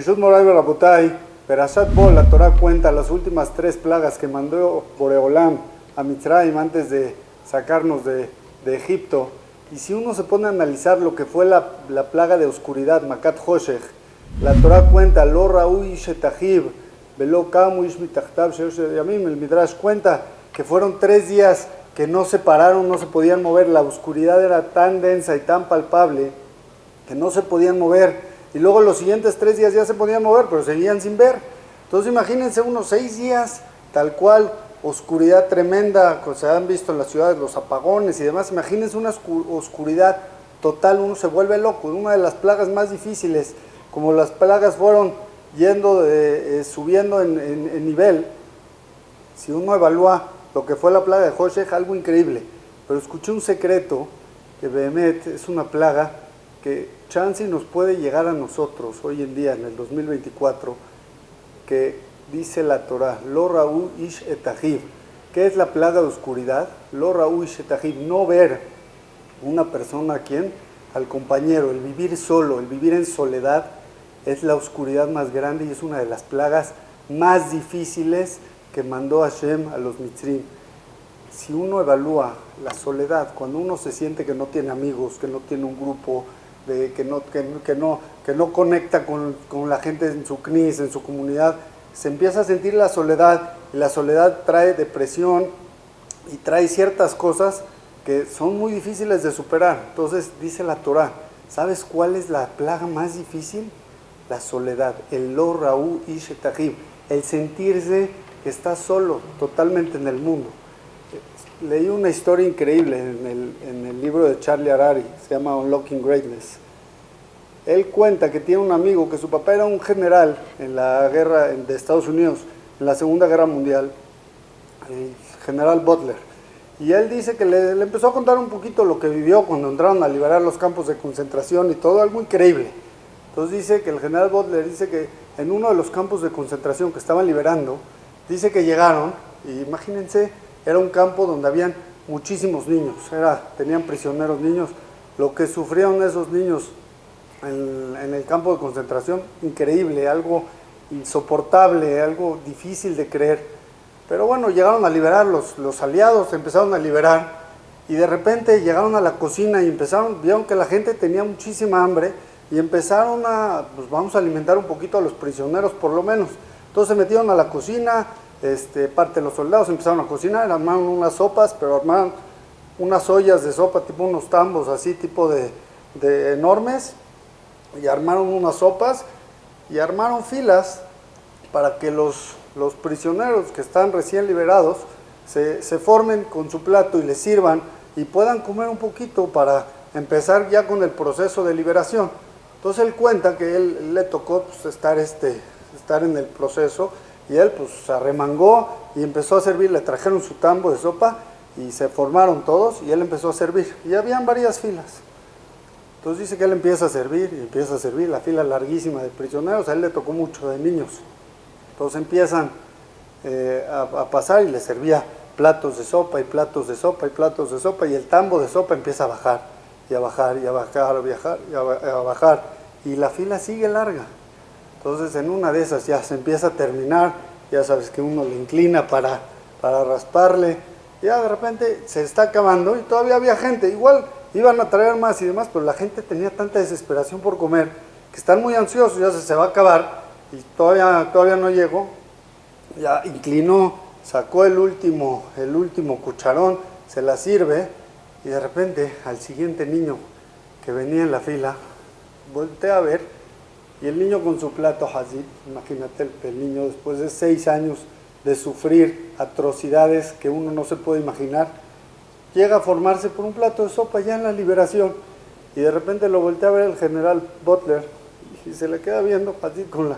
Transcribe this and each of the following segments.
Reshut Moray Barabotay, Perashat Bo, la Torah cuenta las últimas 3 plagas que mandó Boreolam a Mitzrayim antes de sacarnos de Egipto. Y si uno se pone a analizar lo que fue la plaga de oscuridad, Makat Hoshech, la Torah cuenta, Lo Raúi Shetahib, Velo Kamu Ish Mitachtav Sheosh Yamim, el Midrash cuenta que fueron 3 días que no se pararon, no se podían mover, la oscuridad era tan densa y tan palpable que no se podían mover, y luego los siguientes 3 días ya se podían mover, pero seguían sin ver. Entonces imagínense unos 6 días, tal cual, oscuridad tremenda, que se han visto en las ciudades, los apagones y demás. Imagínense una oscuridad total, uno se vuelve loco. Una de las plagas más difíciles, como las plagas fueron subiendo en nivel, si uno evalúa lo que fue la plaga de Hoshech, algo increíble. Pero escuché un secreto, que Behemet es una plaga que chance nos puede llegar a nosotros hoy en día, en el 2024, que dice la Torah, Lo Raú Ish Etahiv. ¿Qué es la plaga de oscuridad? Lo Raú Ish Etahiv, no ver una persona, ¿a quién? Al compañero, el vivir solo, el vivir en soledad, es la oscuridad más grande y es una de las plagas más difíciles que mandó Hashem a los Mitzrim. Si uno evalúa la soledad, cuando uno se siente que no tiene amigos, que no tiene un grupo, que no conecta con la gente en su CNIS, en su comunidad, se empieza a sentir la soledad, y la soledad trae depresión y trae ciertas cosas que son muy difíciles de superar. Entonces dice la Torah, ¿sabes cuál es la plaga más difícil? La soledad, el Lo Raú Ish Etahiv, el sentirse que está solo totalmente en el mundo. Leí una historia increíble en el libro de Charlie Harary, se llama Unlocking Greatness. Él cuenta que tiene un amigo, que su papá era un general en la guerra de Estados Unidos, en la Segunda Guerra Mundial, el general Butler. Y él dice que le empezó a contar un poquito lo que vivió cuando entraron a liberar los campos de concentración y todo, algo increíble. Entonces dice que el general Butler dice que en uno de los campos de concentración que estaban liberando, dice que llegaron, y imagínense, era un campo donde habían muchísimos niños, tenían prisioneros niños, lo que sufrieron esos niños en el campo de concentración, increíble, algo insoportable, algo difícil de creer. Pero bueno, llegaron a liberar, los aliados empezaron a liberar, y de repente llegaron a la cocina y vieron que la gente tenía muchísima hambre, y empezaron pues vamos a alimentar un poquito a los prisioneros por lo menos. Entonces se metieron a la cocina, parte de los soldados empezaron a cocinar, armaron unas sopas, pero armaron unas ollas de sopa, tipo unos tambos así, tipo de enormes, y armaron unas sopas, y armaron filas para que los prisioneros que están recién liberados se formen con su plato y les sirvan, y puedan comer un poquito para empezar ya con el proceso de liberación. Entonces él cuenta que él le tocó pues, estar en el proceso, y él pues se arremangó y empezó a servir, le trajeron su tambo de sopa y se formaron todos y él empezó a servir, y habían varias filas. Entonces dice que él empieza a servir y empieza a servir, la fila larguísima de prisioneros, a él le tocó mucho de niños. Entonces empiezan a pasar y le servía platos de sopa y platos de sopa y platos de sopa, y el tambo de sopa empieza a bajar y a bajar y a bajar, a bajar, y la fila sigue larga. Entonces en una de esas ya se empieza a terminar, ya sabes que uno le inclina para rasparle, ya de repente se está acabando y todavía había gente, igual iban a traer más y demás, pero la gente tenía tanta desesperación por comer, que están muy ansiosos, ya se va a acabar, y todavía no llegó, ya inclinó, sacó el último cucharón, se la sirve, y de repente al siguiente niño que venía en la fila, voltea a ver, y el niño con su plato hazit, imagínate el niño después de 6 años de sufrir atrocidades que uno no se puede imaginar, llega a formarse por un plato de sopa ya en la liberación, y de repente lo voltea a ver el general Butler, y se le queda viendo hazit con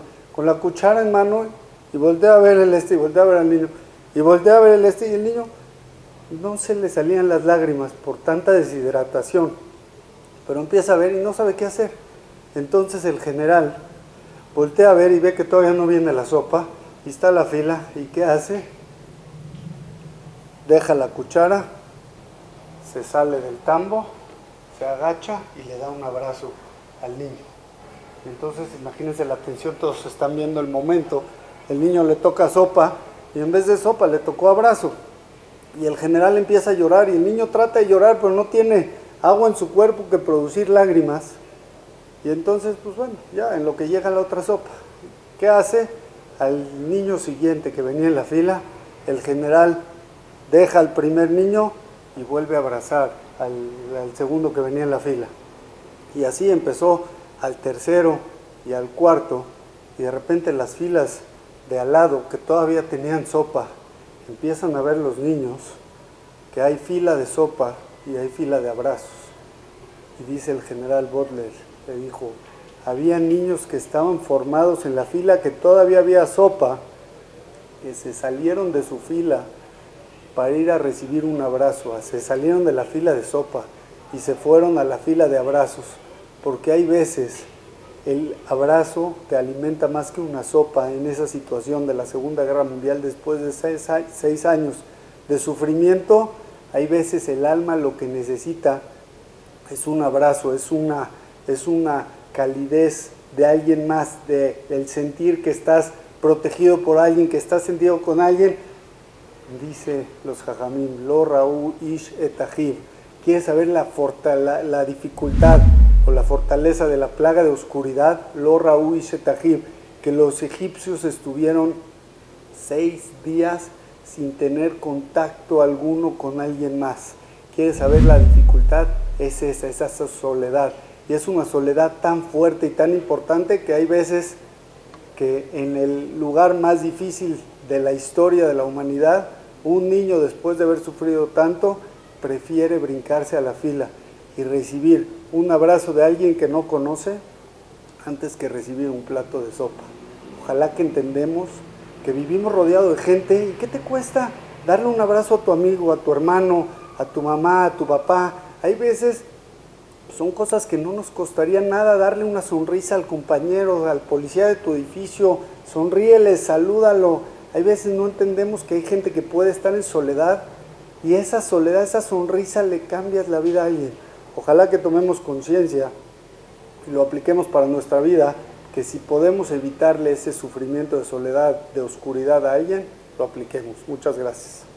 la cuchara en mano, y voltea a ver y voltea a ver al niño, y voltea a ver y el niño no se le salían las lágrimas por tanta deshidratación, pero empieza a ver y no sabe qué hacer. Entonces el general voltea a ver y ve que todavía no viene la sopa, y está la fila, ¿y qué hace? Deja la cuchara, se sale del tambo, se agacha y le da un abrazo al niño. Entonces, imagínense la tensión, todos están viendo el momento. El niño le toca sopa y en vez de sopa le tocó abrazo. Y el general empieza a llorar y el niño trata de llorar, pero no tiene agua en su cuerpo que producir lágrimas. Y entonces, pues bueno, ya en lo que llega la otra sopa, ¿qué hace? Al niño siguiente que venía en la fila, el general deja al primer niño y vuelve a abrazar al segundo que venía en la fila. Y así empezó al tercero y al cuarto, y de repente las filas de al lado que todavía tenían sopa, empiezan a ver los niños que hay fila de sopa y hay fila de abrazos. Y dice el general Butler, le dijo, había niños que estaban formados en la fila que todavía había sopa, que se salieron de su fila para ir a recibir un abrazo, se salieron de la fila de sopa y se fueron a la fila de abrazos, porque hay veces el abrazo te alimenta más que una sopa. En esa situación de la Segunda Guerra Mundial, después de 6 años de sufrimiento, hay veces el alma lo que necesita es un abrazo, es una calidez de alguien más, del sentir que estás protegido por alguien, que estás sentido con alguien. Dice los jajamim, lo ra'u ish et ahiv. ¿Quieres saber la dificultad o la fortaleza de la plaga de oscuridad? Lo ra'u ish et ahiv, que los egipcios estuvieron 6 días sin tener contacto alguno con alguien más. ¿Quieres saber la dificultad? Es esa soledad. Y es una soledad tan fuerte y tan importante que hay veces que en el lugar más difícil de la historia de la humanidad, un niño, después de haber sufrido tanto, prefiere brincarse a la fila y recibir un abrazo de alguien que no conoce antes que recibir un plato de sopa. Ojalá que entendemos que vivimos rodeados de gente. ¿Y qué te cuesta darle un abrazo a tu amigo, a tu hermano, a tu mamá, a tu papá? Hay veces son cosas que no nos costarían nada, darle una sonrisa al compañero, al policía de tu edificio, sonríele, salúdalo. Hay veces no entendemos que hay gente que puede estar en soledad y esa soledad, esa sonrisa le cambias la vida a alguien. Ojalá que tomemos conciencia y lo apliquemos para nuestra vida, que si podemos evitarle ese sufrimiento de soledad, de oscuridad a alguien, lo apliquemos. Muchas gracias.